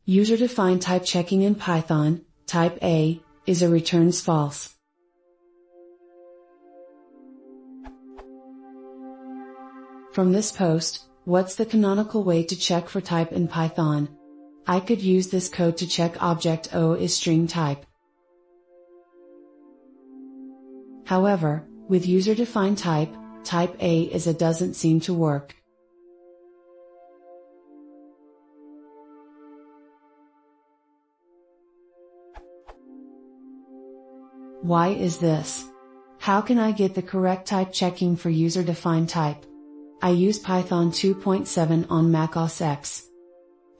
User-defined type checking in Python, type A, is a returns false. From this post, what's the canonical way to check for type in Python? I could use this code to check object O is string type. However, with user-defined type, type A is a doesn't seem to work. Why is this? How can I get the correct type checking for user-defined type? I use Python 2.7 on Mac OS X.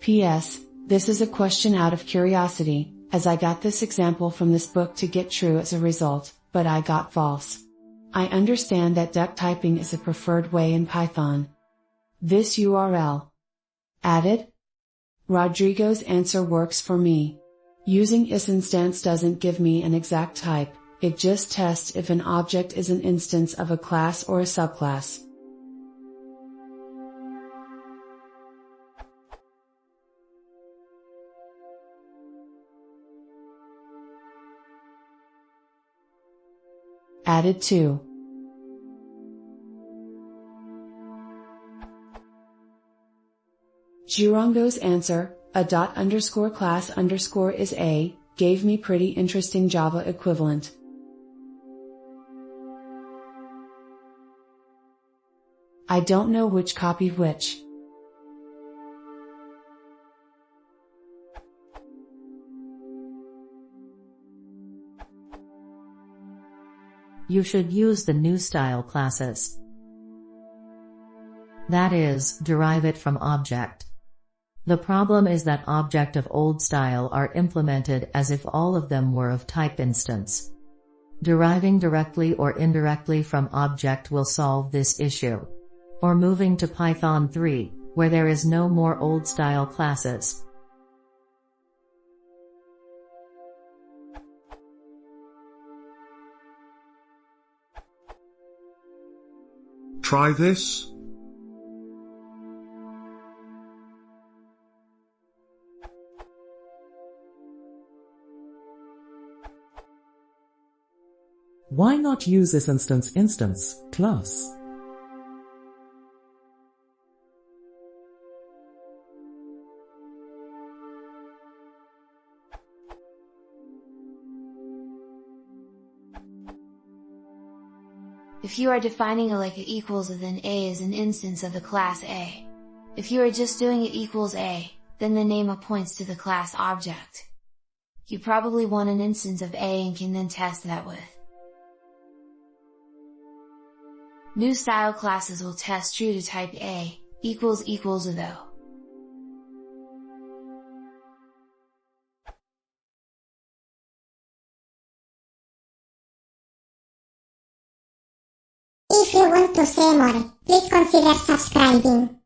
P.S. This is a question out of curiosity, as I got this example from this book to get true as a result, but I got false. I understand that duck typing is a preferred way in Python. This URL. Added? Rodrigo's answer works for me. Using isInstance doesn't give me an exact type, it just tests if an object is an instance of a class or a subclass. Added to. Girongo's answer, a dot underscore class underscore is a, gave me pretty interesting Java equivalent. I don't know which copied which. You should use the new style classes. That is, derive it from object. The problem is that object of old style are implemented as if all of them were of type instance. Deriving directly or indirectly from object will solve this issue. Or moving to Python 3, where there is no more old style classes. Try this. Why not use this instance class? If you are defining a like equals then A is an instance of the class A. If you are just doing it equals A, then the name points to the class object. You probably want an instance of A and can then test that with. New style classes will test true to type A, equals though. If you want to see more, please consider subscribing.